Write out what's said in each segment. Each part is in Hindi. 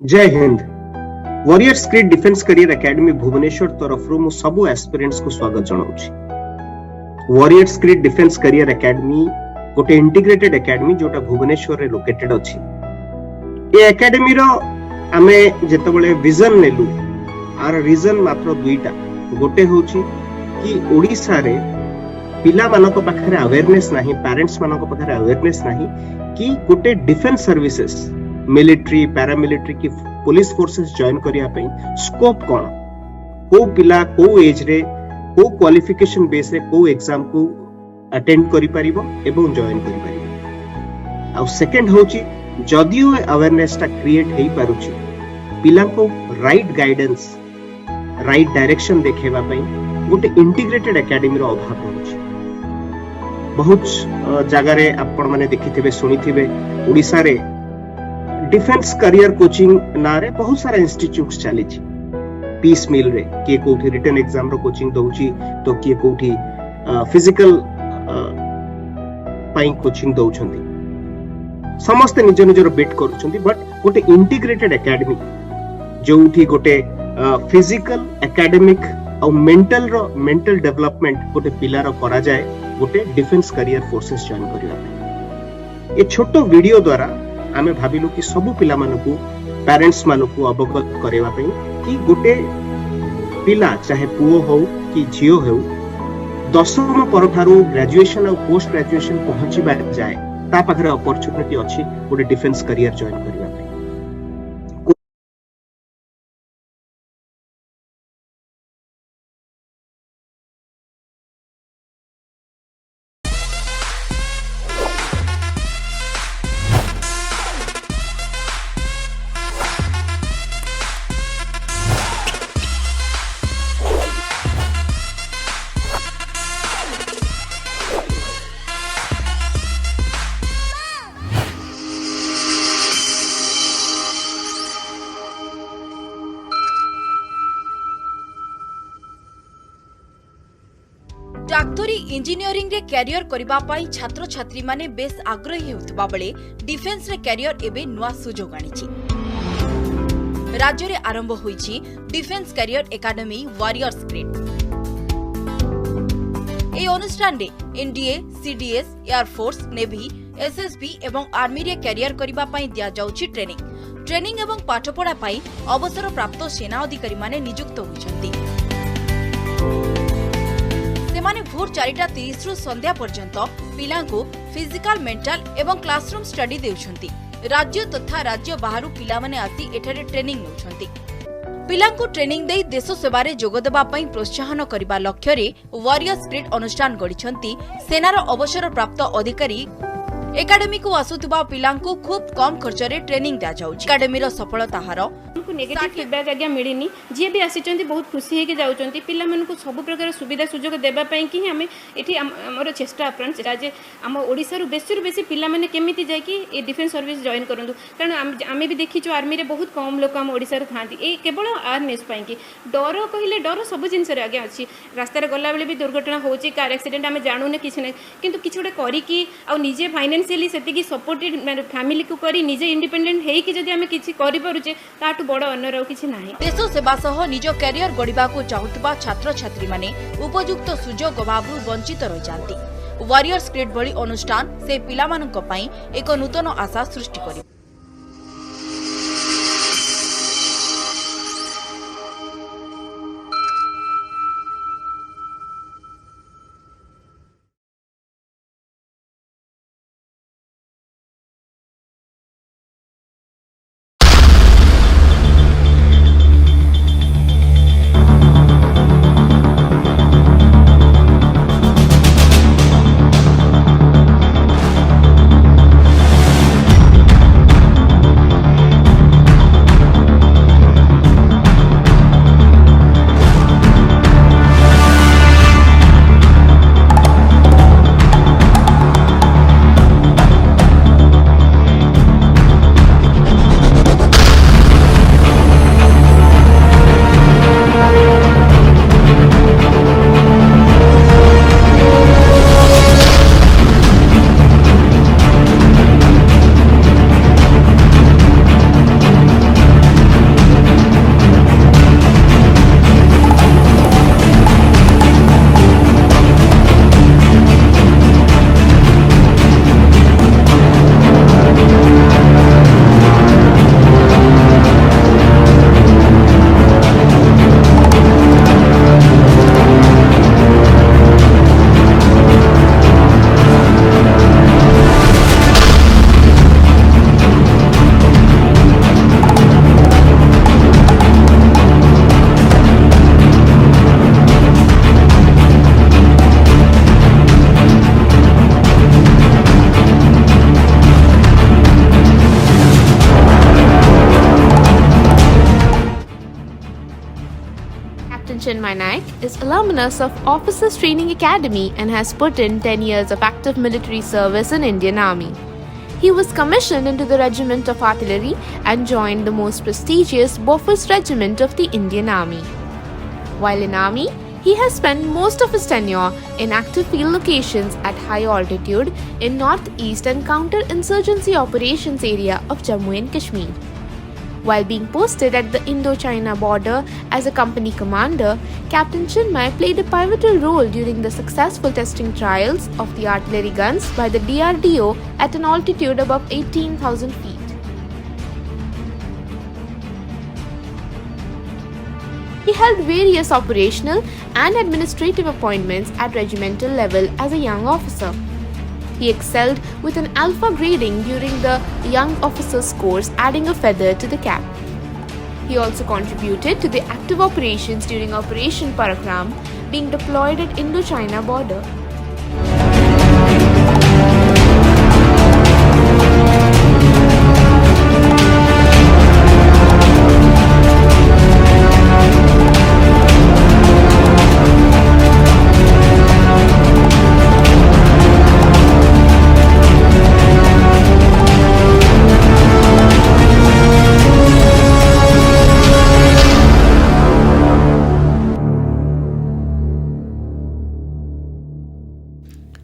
जय हिंद। Warriors grid defence career academy Bhubaneswar तरफ मु सबु एस्पिरेंट्स को स्वागत जनाऊछि। Warriors grid defence career academy गोटे इंटीग्रेटेड एकेडमी जोटा भुवनेश्वर रे लोकेटेड अछि। ए एकेडमी रो आमे जेतबेले विजन नेलु आर रीजन मात्र दुईटा। गोटे होछि कि ओडिसा रे पिला मानको पाखरे अवेयरनेस नाही, पेरेंट्स मानको पाखरे अवेयरनेस नाही कि गोटे डिफेंस सर्विसेज मिलिट्री पैरामिलिट्री की पुलिस फोर्सेस जॉइन करिया पे स्कोप कोन, को पिला को एज रे को क्वालिफिकेशन बेस रे को एग्जाम को अटेंड करि परिबो एवं जॉइन करि परिबो। आ सेकंड होची जदियो अवेयरनेस ता क्रिएट हेई पारुची पिला को राइट गाइडेंस राइट डायरेक्शन देखेबा पे गोटे इंटीग्रेटेड एकेडमी रो अभाव होची। बहुत जगह रे आपण माने देखिथिबे सुनिथिबे ओडिसा रे डिफेंस करियर कोचिंग नारे बहुत सारा इंस्टीट्यूट्स चली पीस मिल रे किए कोठी रिटन एग्जाम रो कोचिंग दउची तो किए कोठी फिजिकल पाई कोचिंग दउछंती। समस्त निज निजर बेट करूछंती, बट गोटे इंटीग्रेटेड एकेडमी जोठी गोटे फिजिकल एकेडमिक और मेंटल डेवलपमेंट गोटे पिला रो करा जाए गोटे डिफेंस करियर फोर्सेस जॉइन करिया। ए छोटो वीडियो द्वारा आमे भाबिलु कि सबु पिला मानकु पेरेंट्स मानकु अवगत करेवा पई कि गोटे पिला चाहे पुओ हो कि झियो हो 10म परठारु ग्रेजुएशन और पोस्ट ग्रेजुएशन पहुंचीबा जाए ता पाखरे अपॉर्चुनिटी अछि गोटे डिफेंस करियर जॉइन करिवा पई। डाक्तरी इंजीनियरिंग रे कैरियर करिबा पाई छात्र छात्री माने बेस आग्रही होतबा बेले डिफेंस रे कैरियर एबे नुआ सुजोग आनिछि। राज्य रे आरंभ होईछि defence career academy warriors grid. ए अनुष्ठान रे NDA, CDS, air force, navy, SSB एवं आर्मी रे कैरियर करिबा पाई दिया जाउछि ट्रेनिंग एवं पाठपढ़ा पाई अवसर प्राप्त सेना अधिकारी माने नियुक्त होइछन्ति। सेमाने भोर 4:30 रु संध्या पर्यंत पिलांको फिजिकल, मेंटल एवं क्लासरूम स्टडी देउछन्ति। राज्य तथा राज्य बाहरु पिला माने आसी एठारे ट्रेनिंग नउछन्ति। पिलांको ट्रेनिंग देई देश सेवारे जोग देबा पई प्रोत्साहन करिबा लक्ष्य रे वॉरियर्स ग्रिड अनुष्ठान गढिछन्ति सेनार अवसर प्राप्त अधिकारी। एकेडमी को आसुतबा पिलांको खूब कम खर्च रे ट्रेनिंग दिया जाउछि। एकेडमी रो सफलता हार नेगेटिव फीडबैक आज्ञा मिलनी जी भी आसी बहुत खुशी होकर जाऊँच पिला सब प्रकार सुविधा सुजोग देवाई कि आम ये आमर चेष्टा फ्रेंड्स जे आम ओडिशा बेसी रु बेसी पिला माने केमिति जाकि ए डिफेंस सर्विस जॉइन करूँ। कारण आम भी देखीचु आर्मी रे बहुत कम लोक आम ओडिशा था ये केवल अवेयरनेस कि डर कहले डर सब जिनस आज्ञा अच्छी रास्तार गला बेले भी दुर्घटना हो कार एक्सीडेंट आम जानूने किसी ना कि किसी गोटे करके फाइनेंशियली से सपोर्टेड फैमिली को करी निजे इंडिपेंडेंट होइकि जदि आम किछि करि पारुचे ताटु बड़ अन्य और किछि नाही। देश सेवा सह निज कैरियर गढ़िबा को चाहुतबा छात्र छात्री माने उपयुक्त सुजोग अभावरु वंचित रहि जांती। वॉरियर्स ग्रिड भली अनुष्ठान से पिला मानक पई एक नूतन आशा सृष्टि करि। Chinmay Naik is alumnus of Officers Training Academy and has put in 10 years of active military service in Indian Army. He was commissioned into the Regiment of Artillery and joined the most prestigious Bofors Regiment of the Indian Army. While in Army, he has spent most of his tenure in active field locations at high altitude in northeast and counter-insurgency operations area of Jammu and Kashmir. While being posted at the Indo-China border as a company commander, Captain Chinmay played a pivotal role during the successful testing trials of the artillery guns by the DRDO at an altitude above 18,000 feet. He held various operational and administrative appointments at regimental level as a young officer. He excelled with an alpha grading during the Young Officers course, adding a feather to the cap. He also contributed to the active operations during Operation Parakram, being deployed at Indo-China border.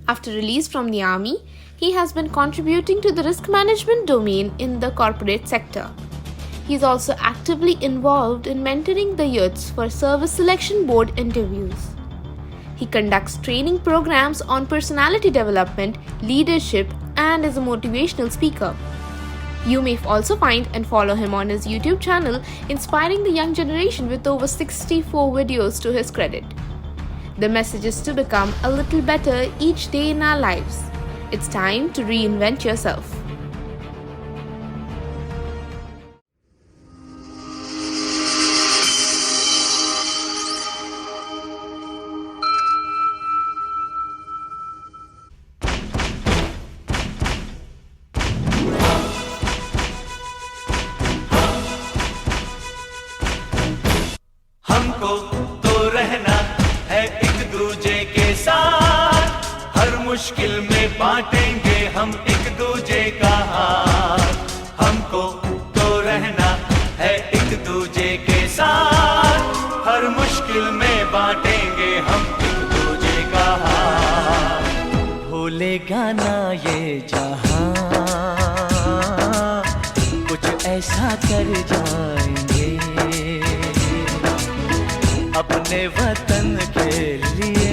After release from the army, he has been contributing to the risk management domain in the corporate sector. He is also actively involved in mentoring the youths for service selection board interviews. He conducts training programs on personality development, leadership, and is a motivational speaker. You may also find and follow him on his YouTube channel, inspiring the young generation with over 64 videos to his credit. The message is to become a little better each day in our lives. It's time to reinvent yourself. हमको तो रहना है एक दूजे के साथ, हर मुश्किल में बांटेंगे हम एक दूजे का हाथ। हमको तो रहना है एक दूजे के साथ, हर मुश्किल में बांटेंगे हम एक दूजे का हाथ। भूलेगा ना ये जहां, कुछ ऐसा कर जाएंगे अपने वतन के लिए,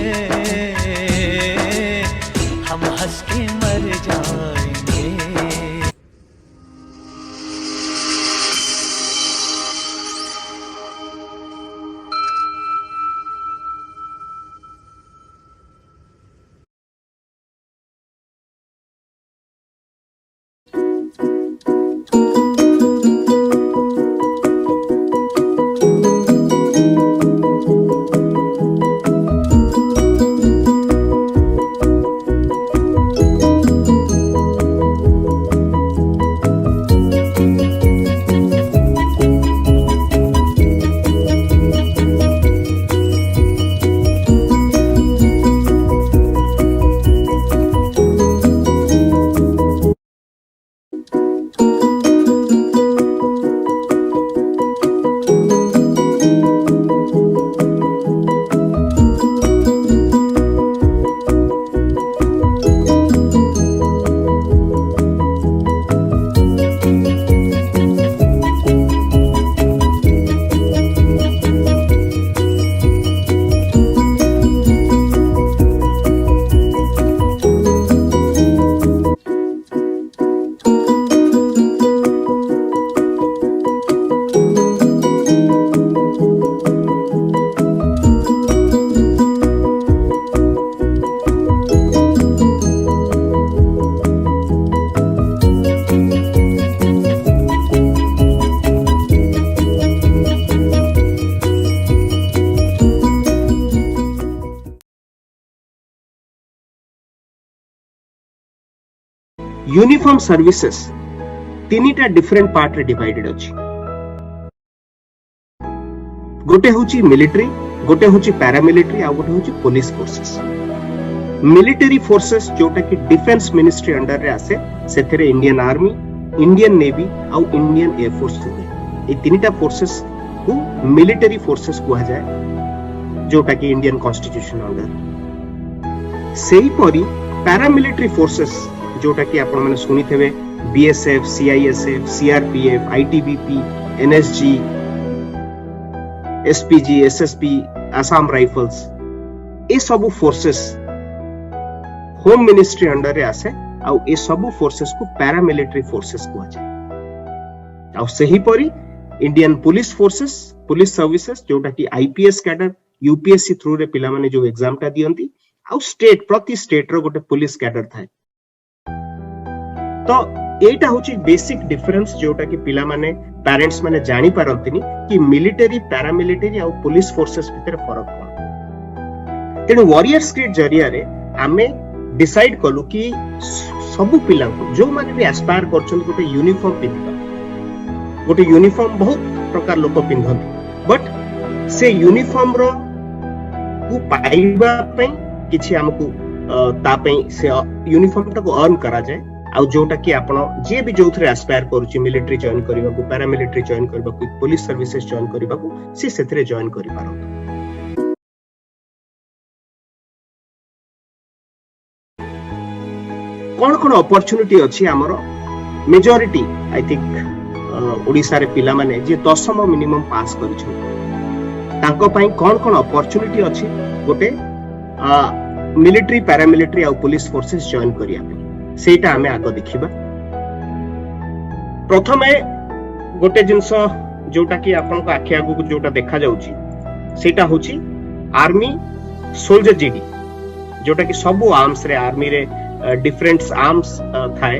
हम हंस के मर जाएंगे। यूनिफॉर्म सर्विसेस तीनिटा डिफरेंट पार्ट रे डिवाइडेड अछि। गोटे होची मिलिट्री, गोटे होची पैरामिलिटरी आ गोटे होची पुलिस फोर्सेस। मिलिटरी फोर्सेस जोटा कि डिफेंस मिनिस्ट्री अंडर रे आसे सेथरे इंडियन आर्मी, इंडियन नेवी आ इंडियन एयर फोर्स हुए। ए तीनटा फोर्सेस को मिलिटरी फोर्सेस कहा जाए जोटा कि इंडियन कॉन्स्टिट्यूशन अंडर। सेही परी पैरामिलिटरी फोर्सेस जोटा कि आपण माने सुनी थेबे BSF, CISF, CRPF, ITBP, NSG, SPG, SSP, Assam rifles, ए सब फोर्सेस होम मिनिस्ट्री अंडर रे आसे आ ए सब फोर्सेस को पैरामिलिटरी फोर्सेस कहा जाए। आ सेही परी Indian police forces, police services जोटा कि आईपीएस कैडर, यूपीएससी थ्रू रे पिला माने जो एग्जाम टा दियंती आ स्टेट प्रति स्टेट रो गोटे पुलिस कैडर थाए। तो एटा होची बेसिक डिफरेंस जोटा कि पिला माने पेरेंट्स माने जानि पारंतिनी कि मिलिटरी, पैरामिलिटरी आ पुलिस फोर्सेस भितर फरक कोन। तेनु वॉरियर्स क्रीड जरिया रे आमे डिसाइड कलु कि सब पिला को जो माने भी एस्पायर करछन गोटे यूनिफॉर्म पिंधिबा। गोटे यूनिफॉर्म बहुत प्रकार लोक पिंधନ୍ତି, बट से यूनिफॉर्म रो को पाइबा पे किछि हमकु ता पे से यूनिफॉर्म टा को अर्न करा जाए। आ जोटा कि आपण जे भी जोथरे एस्पायर करूची मिलिटरी जॉइन करबा को, पैरामिलिटरी जॉइन करबा को, पुलिस सर्विसेज जॉइन करबा को, से सेथरे जॉइन करि पारत। कोन अपॉर्चुनिटी अछि हमरो मेजॉरिटी आई थिंक ओडिसा रे पिला माने जे 10th मिनिमम पास करिछु तांको पई कोन अपॉर्चुनिटी अछि गोटे मिलिटरी, पैरामिलिटरी आ पुलिस फोर्सेस जॉइन करिया पे सेटा हमें आगो देखिबा। प्रथमे गोटे जिंस जोटा कि आपन को आखि आगो जोटा देखा जाउची सेटा होची आर्मी सोल्जर जीडी, जोटा कि सब आर्म्स रे आर्मी रे डिफरेंट आर्म्स थाए,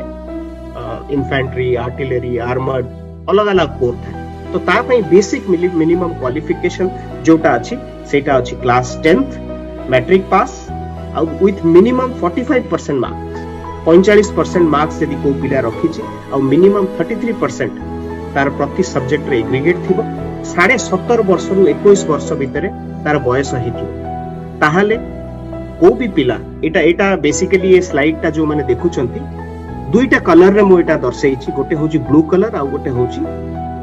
इन्फेंट्री, आर्टिलरी, आर्मर्ड, अलग अलग कोर थाए। तो ता पई बेसिक मिनिमम क्वालिफिकेशन जोटा अछि सेटा अछि क्लास 10th मैट्रिक पास आ विथ मिनिमम 45% मार्क्स, 45% मार्क्स यदि को पिला रखिछि आ मिनिमम 33% तार प्रति सब्जेक्ट रे एग्रीगेट थिबो, 17.5 वर्ष रु 21 वर्ष भितरे तार बयस हिथिबो, ताहाले को भी पिला एटा बेसिकली ये स्लाइड टा जो माने देखुचंती दुईटा कलर रे मो एटा दर्शाइछि। गोटे होची ब्लू कलर आ गोटे होची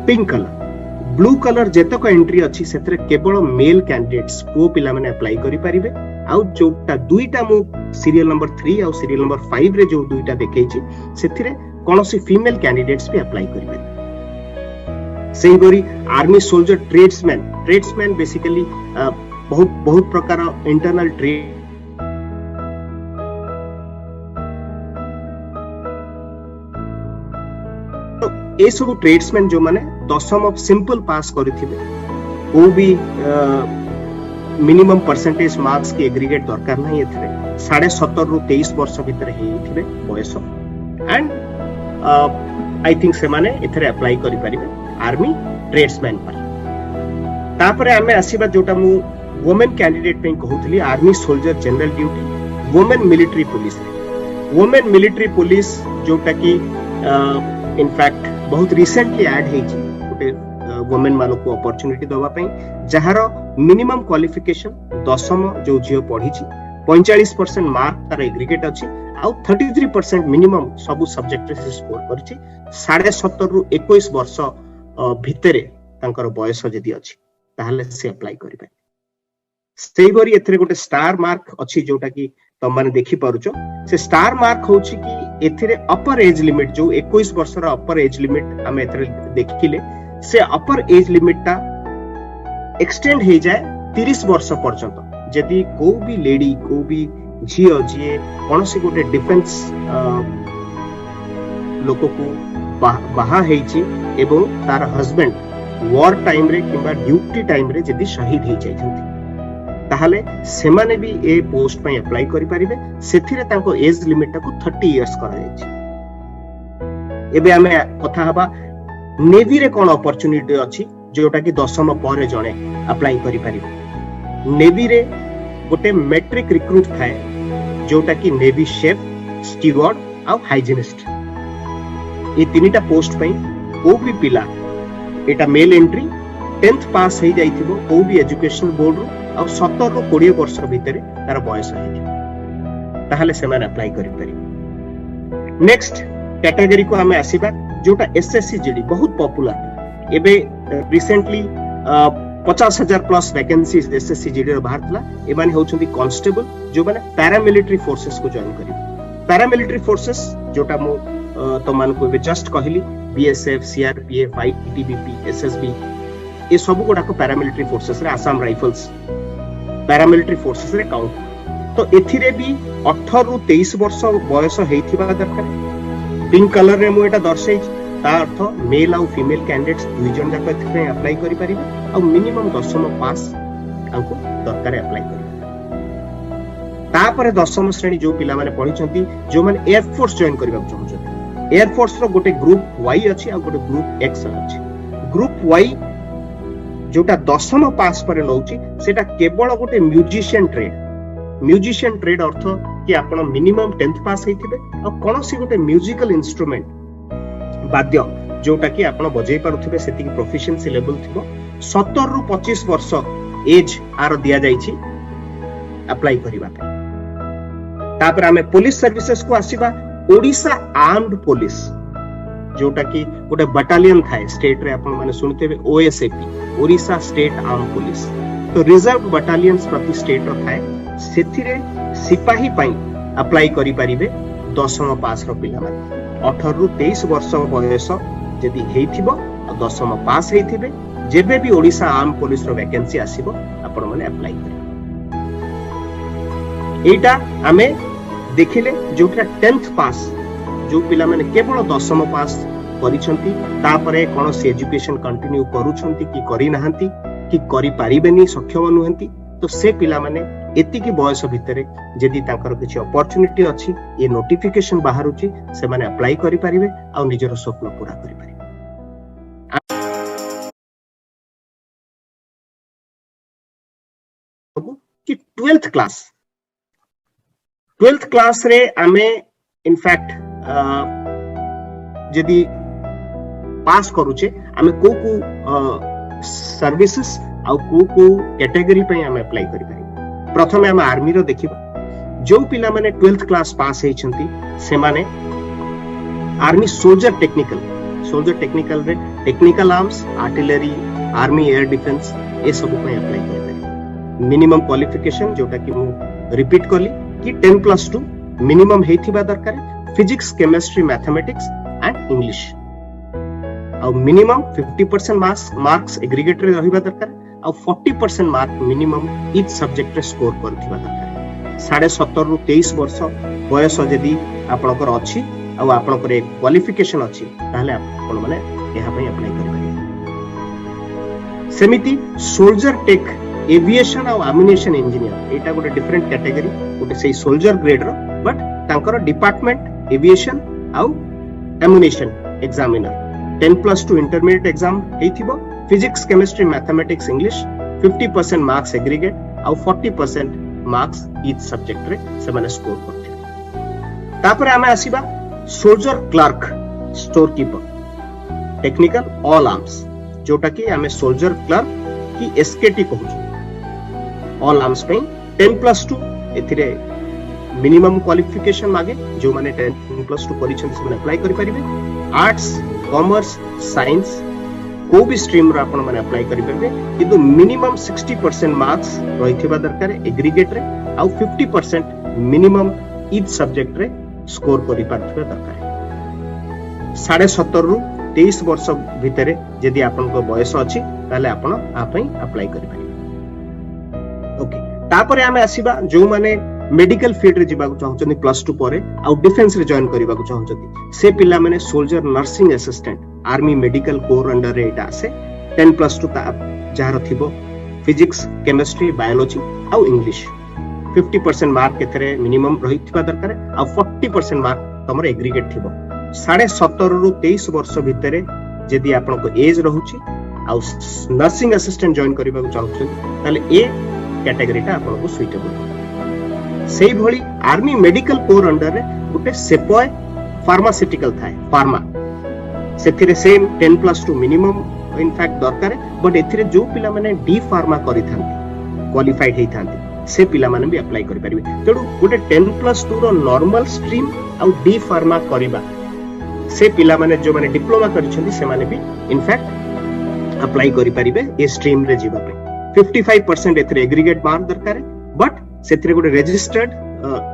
पिंक कलर। ब्लू कलर जेतक एंट्री अछि सेतरे केवल मेल कैंडिडेट्स को पिला माने अप्लाई करि परिबे। आउ जोटा दुईटा मो सीरियल नंबर 3 आ सीरियल नंबर 5 रे जो दुईटा देखैछि सेथिरे कोनोसी फीमेल कैंडिडेट्स भी अप्लाई करिबे। सेही बरी आर्मी सोल्जर ट्रेड्समैन बेसिकली बहुत प्रकार इंटरनल ट्रेड ए सब ट्रेड्समैन जो माने 10th सिंपल पास करिथिबे ओ भी मिनिमम परसेंटेज मार्क्स की एग्रीगेट दरकार नहीं एथरे 17.5 रु 23 वर्ष भीतर हेथिबे बयस एंड आई थिंक से माने एथरे अप्लाई करि परिबे आर्मी ट्रेड्समैन पर। तापरे हमें आसीबा जोटा मु वुमेन कैंडिडेट पे कहउथली army soldier general duty, women military police. Women military police जोटा कि इनफैक्ट बहुत रिसेंटली ऐड हेछि गोटे वुमेन मानो को अपॉर्चुनिटी दवा पई जहार मिनिमम क्वालिफिकेशन 10th जो जियो पढिछि 45% मार्क तार एग्रीगेट अछि आ 33% मिनिमम सब सब्जेक्ट रे स्कोर करछि। 17.5 रु 21 वर्ष भितरे तांकर बयस जदी अछि ताहले से अप्लाई करिबे। सेही बरी एथरे गोटे स्टार मार्क अछि जोटा कि तम माने देखि पारुचो। से स्टार मार्क होछि कि एथरे अपर एज लिमिट जो 21 वर्ष रा अपर एज लिमिट हम एथरे देखिले से अपर एज लिमिट ता एक्सटेंड हे जाए 30 वर्ष पर्यंत। जदि को भी लेडी को भी झियो जे कोनोसी गोटे डिफेंस लोक को बाहा हेछि एवं तार हस्बैंड वॉर टाइम रे किबा ड्यूटी टाइम रे जदि शहीद हे जाइथंती ताहले सेमाने भी ए पोस्ट पे अप्लाई करि परिबे। सेथिरे तांको एज लिमिट को 30 इयर्स करा जायछि। एबे हमें कथा हबा नेवी रे कोन अपॉर्चुनिटी अछि जोटा कि 10th पर जणे अप्लाई करि परिबे। नेवी रे गोटे मैट्रिक रिक्रूट थाए जोटा कि नेवी शेफ, स्टीवर्ड आ हाइजीनिस्ट। ए तीनटा पोस्ट पे को भी पिला एटा मेल एंट्री 10th पास हे जाइथिबो को भी एजुकेशन बोर्ड रो ଆଉ 17 ରୁ 20 वर्ष भितरे तार बयस हेथि ताहले सेमान अप्लाई करि पारि। नेक्स्ट कैटेगरी को हमें आसीबा जोटा एसएससी जीडी बहुत पॉपुलर एबे recently 50,000 plus vacancy SSC GD रो बाहर थला। ए माने होउछंती कांस्टेबल जो माने पैरामिलिटरी फोर्सेस को जॉइन करिवे। पैरामिलिटरी फोर्सेस जोटा मो तो मान को बे जस्ट कहली बीएसएफ सीआरपीएफ आईटीबीपी एसएसबी ए सब गुडा को पैरामिलिटरी फोर्सेस रे आसाम राइफल्स पैरामिलिटरी फोर्सेस रे काउंट। तो एथिरे भी 18 रु 23 वर्ष बयस हेइथिबा दरकार। पिंक कलर रे मु एटा दर्शाई ता अर्थ मेल आउ फीमेल कैंडिडेट्स दुई जन जाक एथिरे अप्लाई करि परिबे आ मिनिमम 10th पास आंको दरकार अप्लाई करि। तापर 10th श्रेणी जो पिला माने पढिचंती जो माने एयर फोर्स जॉइन करबा चाहछन एयर फोर्स रो गोटे ग्रुप वाई अछि आ गोटे ग्रुप एक्स अछि। ग्रुप वाई जोटा 10th पास पर लौची सेटा केवल गोटे म्यूजिशियन ट्रेड अर्थ कि आपण मिनिमम 10th पास हेतिबे आ कोनोसी गोटे म्यूजिकल इंस्ट्रूमेंट वाद्य जोटा कि आपण बजाई पारुथिबे सेति प्रोफिशिएंसी लेवल थिबो। 17 रु 25 वर्ष एज आर दिया जाईची अप्लाई करिबा पे। तापर हमें पुलिस सर्विसेज को आसीबा ओडिशा आर्म्ड पुलिस जोटा कि गोटे बटालियन थाए स्टेट रे आपण माने सुनतेबे OSAP Odisha state arm police. तो रिजर्व बटालियंस प्रति स्टेट रो थाए सेथिरे सिपाही पई अप्लाई करि परिबे 10th पास रो पिला माने 18 रु 23 वर्ष बयस जदि हेइथिबो आ 10th पास हेइथिबे जेबे भी ओडिशा आर्म पुलिस रो वैकेंसी आसीबो आपण माने अप्लाई करिबे। एटा हमें देखिले जोटा 10th पास जो पिला माने केवल 10th पास करिसंती तापरे कोनोसी एजुकेशन कंटिन्यू करूछंती कि करि नाहंती कि करि पारिबेनी सक्षम नुहंती तो से पिला माने एति की बयस भितरे जदि ताकर किछि अपॉर्चुनिटी अछि ए नोटिफिकेशन बाहरुची से माने अप्लाई करि परिबे आ निजर स्वप्न पूरा करि परिबे। कि 12th क्लास रे आमे इनफैक्ट जदि पास करूचे आमे को सर्विसेज आ को कैटेगरी पे आमे अप्लाई करि पारि। प्रथमे आमे आर्मी रो देखिबा जो पिला माने 12th क्लास पास हेइछंती से माने आर्मी सोल्जर टेक्निकल रे technical arms artillery army air defence ए सब पे अप्लाई करि पारि। मिनिमम क्वालिफिकेशन जोटा कि मु रिपीट करली कि 10+2 मिनिमम हेइथिबा दरकार physics chemistry mathematics and English आ मिनिमम 50% मार्क्स एग्रीगेट रे रहिबा दरकार आ 40% मार्क मिनिमम ईच सब्जेक्ट रे स्कोर करथिबा दरकार। 17.5 रु 23 वर्ष बयस जदि आपनकर अछि आ आपनकर एक क्वालिफिकेशन अछि ताहले आपन माने एहा पई अप्लाई करि पारि। सेमिति सोल्जर टेक एविएशन आ एम्युनिशन इंजीनियर एटा गोटे डिफरेंट कैटेगरी गोटे सेही सोल्जर ग्रेड रो बट तांकर डिपार्टमेंट एविएशन आ एम्युनिशन एग्जामिनर 10+2 इंटरमीडिएट एग्जाम हेइथिबो physics chemistry mathematics English 50% marks aggregate आ 40% मार्क्स ईच सब्जेक्ट रे से माने स्कोर करथिबे। तापर हमें आसीबा soldier clerk store keeper technical all arms जोटा कि हमें सोल्जर क्लर्क की एसकेटी कहू ऑल आर्म्स पे 10+2 एथिरे मिनिमम क्वालिफिकेशन मागे जो माने 10+2 करिछन से माने अप्लाई करि परिबे। आर्ट्स कॉमर्स साइंस को भी स्ट्रीम रो आपण माने अप्लाई करि परिबे किंतु मिनिमम 60% मार्क्स रहिथिबा दरकार एग्रीगेट रे आ 50% मिनिमम ईच सब्जेक्ट रे स्कोर करि पारथिबा दरकार। 17.5 रु 23 वर्ष भितरे यदि आपण को बयस अछि ताले आपण आ पई अप्लाई करि परिबे। ओके तापरे हमें आसीबा जो माने मेडिकल फील्ड रे जिबाकु चाहउछन्ती +2 परे आ डिफेंस रे जॉइन करिबाकु चाहउछन्ती से पिला माने soldier nursing assistant army medical corps under रे एटा आसे 10+2 जार थिबो फिजिक्स केमिस्ट्री बायोलॉजी आ इंग्लिश 50% मार्क एथरे मिनिमम रहिथिबा दरकार आ 40% मार्क तमर एग्रीगेट थिबो। 17.5 रु 23 वर्ष भितरे यदि आपन को एज रहउची आ नर्सिंग असिस्टेंट जॉइन करिबाकु चाहउछन्ती ताले ए कैटेगरीटा आपन को सुइटेबल। सेही भली आर्मी मेडिकल कोर अंडर रे गुटे सेपॉय फार्मास्यूटिकल थाए फार्मा सेथिरे सेम 10+2 मिनिमम इनफैक्ट दरकार बट एथिरे जो पिला माने डी फार्मा करिथांती क्वालिफाइड होइथांते से पिला माने भी अप्लाई करि परिबे। तेडु गोटे 10+2 रो नॉर्मल स्ट्रीम आ डी फार्मा करिबा से पिला माने जो माने डिप्लोमा करिसेंती से माने भी इनफैक्ट अप्लाई करि परिबे ए स्ट्रीम रे जीवा पे। 55% एथरे एग्रीगेट मार्क दरकार बट सेथरे गोटे registered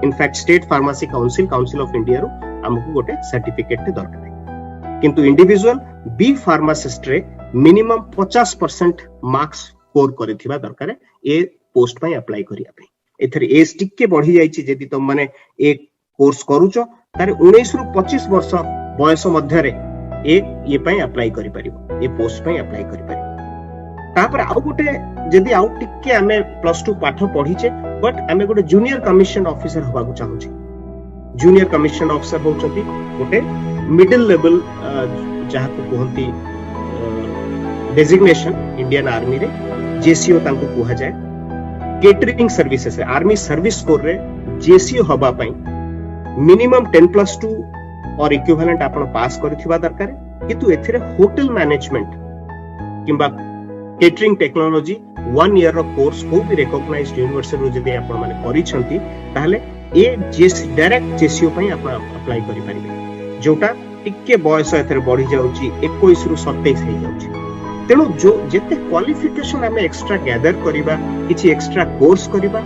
in fact state pharmacy council of India रो हमकु गोटे सर्टिफिकेट दरकार। किंतु इंडिविजुअल बी फार्मासिस्ट रे मिनिमम 50% मार्क्स स्कोर करथिबा दरकार ए पोस्ट पय अप्लाई करिया पे। एथरे एज टिके बढ़ी जाईची जदी तुम माने ए कोर्स करूचो तारे 19 रु 25 वर्ष बयस मध्य रे ये पय अप्लाई करि परिबो, ए पोस्ट पय अप्लाई करि परिबो। तापर आउ गोटे जदी आउ टिके हमें +2 पाठ पढीचे बट हमें गोटे जूनियर कमिशन ऑफिसर होबा को चाहूची। जूनियर कमिशन ऑफिसर होचती गोटे मिडिल लेवल जहा को कहंती डेजिग्नेशन इंडियन आर्मी रे जेसीओ तांको कुहा जाय। केटरिंग सर्विसेस रे आर्मी सर्विस कोर रे जेसीओ होबा पई मिनिमम 10+2 और इक्विवेलेंट आपण पास करथिबा दरकार। किंतु एथिरे होटल मैनेजमेंट किंबा केटरिंग टेक्नोलॉजी 1 ईयर रो कोर्स को भी रिकॉग्नाइज्ड यूनिवर्सिटी रो जदी आपण माने करिसंती ताहले ए जेस डायरेक्ट जेसीओ पई आपण अप्लाई करि परिबे। जोटा टिके बयस एथरे बढ़ी जाउची 21 रु 27 हे जाउची। तेणु जो जेते क्वालिफिकेशन हमें एक्स्ट्रा गैदर करिबा किछि एक्स्ट्रा कोर्स करिबा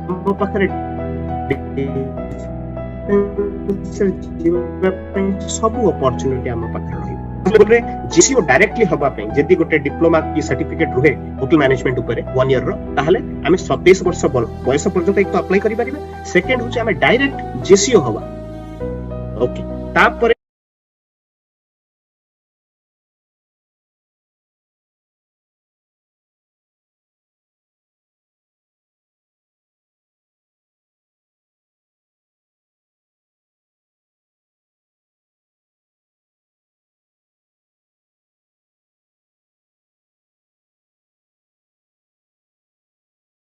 हम पाखरे सब अपॉर्चुनिटी हम पाखरे रही। जेसीओ डायरेक्टली हबा पे जदी गोटे डिप्लोमा की सर्टिफिकेट रुहे होटल मैनेजमेंट ऊपर 1 ईयर रो ताहले हमें 27 वर्ष बयस पर्यंत एक तो अप्लाई करि परिबा। सेकंड होचे हमें डायरेक्ट जेसीओ हबा ओके। तापर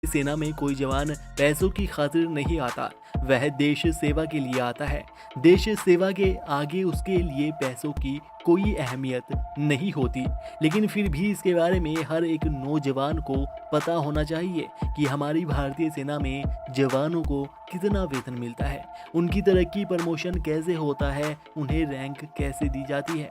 सेना में कोई जवान पैसों की खातिर नहीं आता, वह देश सेवा के लिए आता है। देश सेवा के आगे उसके लिए पैसों की कोई अहमियत नहीं होती। लेकिन फिर भी इसके बारे में हर एक नौजवान को पता होना चाहिए कि हमारी भारतीय सेना में जवानों को कितना वेतन मिलता है, उनकी तरक्की प्रमोशन कैसे होता है, उन्हें रैंक कैसे दी जाती है।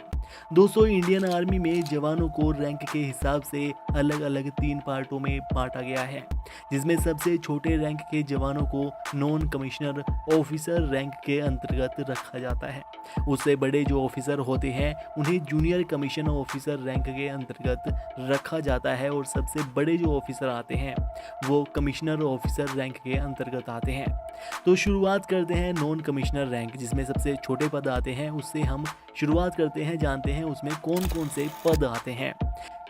दोस्तों, इंडियन आर्मी में जवानों को रैंक के हिसाब से अलग अलग 3 पार्टों में बांटा गया है, जिसमें सबसे छोटे रैंक के जवानों को नॉन कमिश्नर ऑफिसर रैंक के अंतर्गत रखा जाता है। उससे बड़े जो ऑफिसर होते हैं उन्हें जूनियर कमीशन ऑफिसर रैंक के अंतर्गत रखा जाता है, और सबसे बड़े जो ऑफिसर आते हैं वो कमिश्नर ऑफिसर रैंक के अंतर्गत आते हैं। तो शुरुआत करते हैं नॉन कमिश्नर रैंक, जिसमें सबसे छोटे पद आते हैं, उससे हम शुरुआत करते हैं, जानते हैं उसमें कौन कौन से पद आते हैं।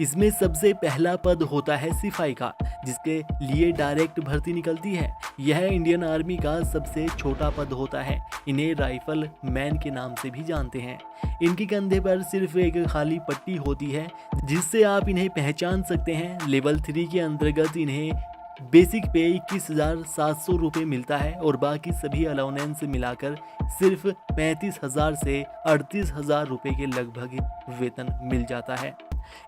इसमें सबसे पहला पद होता है सिपाही का, जिसके लिए डायरेक्ट भर्ती निकलती है। यह इंडियन आर्मी का सबसे छोटा पद होता है। इन्हें राइफल मैन के नाम से भी जानते हैं। इनके कंधे पर सिर्फ एक खाली पट्टी होती है, जिससे आप इन्हें पहचान सकते हैं। लेवल 3 के अंतर्गत इन्हें बेसिक पे 21,700 रुपये मिलता है, और बाकी सभी अलाउंस मिलाकर सिर्फ 35,000 से 38,000 रुपये के लगभग वेतन मिल जाता है।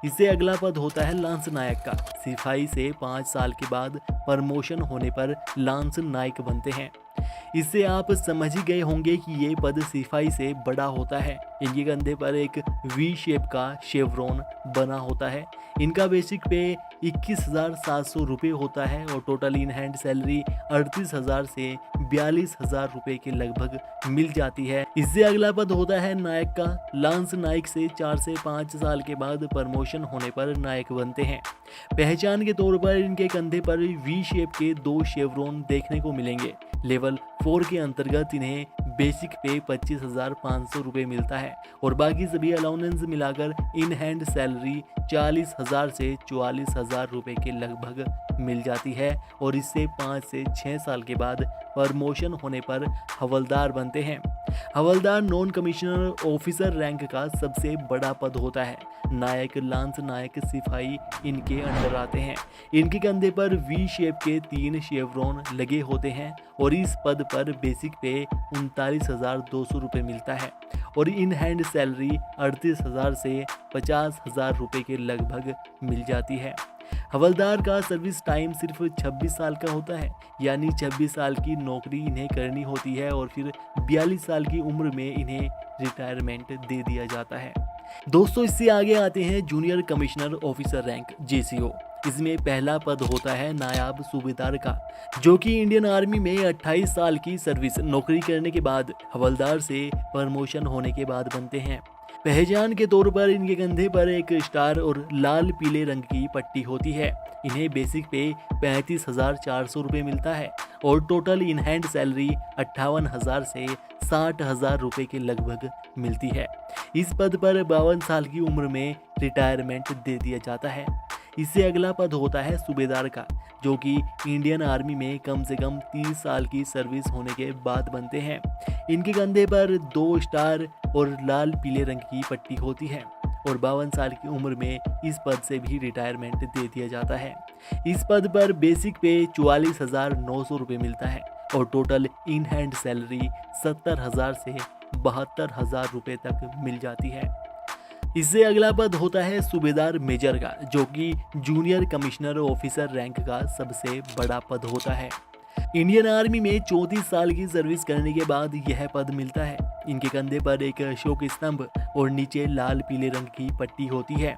इससे अगला पद होता है लांस नायक का। सिपाही से 5 साल के बाद प्रमोशन होने पर लांस नायक बनते हैं। इससे आप समझ ही गए होंगे कि ये पद सिपाही से बड़ा होता है। इनके कंधे पर एक वी शेप का शेवरॉन बना होता है। इनका बेसिक पे 21,700 रुपये होता है, और टोटल इन हैंड सैलरी 38,000 से 42,000 रुपये के लगभग मिल जाती है। इससे अगला पद होता है नायक का। लांस नायक से 4 से 5 साल के बाद प्रमोशन होने पर नायक बनते हैं। पहचान के तौर पर इनके कंधे पर वी शेप के 2 शेवरॉन देखने को मिलेंगे। लेवल 4 के अंतर्गत इन्हें बेसिक पे 25,500 रुपये मिलता है, और बाकी सभी अलाउंस मिलाकर इन हैंड सैलरी 40,000 से 44,000 रुपये के लगभग मिल जाती है। और इससे 5 से 6 साल के बाद प्रमोशन होने पर हवलदार बनते हैं। हवलदार नॉन कमिश्नर ऑफिसर रैंक का सबसे बड़ा पद होता है। नायक, लांस नायक, सिपाही इनके अंडर आते हैं। इनके कंधे पर वी शेप के 3 शेवरॉन लगे होते हैं, और इस पद पर बेसिक पे 39,200 रुपये मिलता है, और इन हैंड सैलरी 38,000 से 50,000 रुपये के लगभग मिल जाती है। हवलदार का सर्विस टाइम सिर्फ 26 साल का होता है, यानी 26 साल की नौकरी इन्हें करनी होती है और फिर 42 साल की उम्र में इन्हें रिटायरमेंट दे दिया जाता है। दोस्तों, इससे आगे आते हैं junior commissioner officer rank JCO। इसमें पहला पद होता है नायाब सूबेदार का, जो कि इंडियन आर्मी में 28 साल की सर्विस नौकरी करने के बाद हवलदार से प्रमोशन होने के बाद बनते हैं। पहचान के तौर पर इनके कंधे पर एक स्टार और लाल पीले रंग की पट्टी होती है। इन्हें बेसिक पे 35,400 रुपये मिलता है और टोटल इन हैंड सैलरी 58,000 से 60,000 रुपये के लगभग मिलती है। इस पद पर 52 साल की उम्र में रिटायरमेंट दे दिया जाता है। इससे अगला पद होता है सूबेदार का, जो कि इंडियन आर्मी में कम से कम 30 साल की सर्विस होने के बाद बनते हैं। इनके कंधे पर 2 स्टार और लाल पीले रंग की पट्टी होती है और 52 साल की उम्र में इस पद से भी रिटायरमेंट दे दिया जाता है। इस पद पर बेसिक पे 44,900 रुपये मिलता है और टोटल इन हैंड सैलरी 70,000 से 72,000 रुपये तक मिल जाती है। इससे अगला पद होता है सूबेदार मेजर का, जो कि जूनियर कमिश्नर ऑफिसर रैंक का सबसे बड़ा पद होता है। इंडियन आर्मी में 34 साल की सर्विस करने के बाद यह पद मिलता है। इनके कंधे पर एक अशोक स्तंभ और नीचे लाल पीले रंग की पट्टी होती है।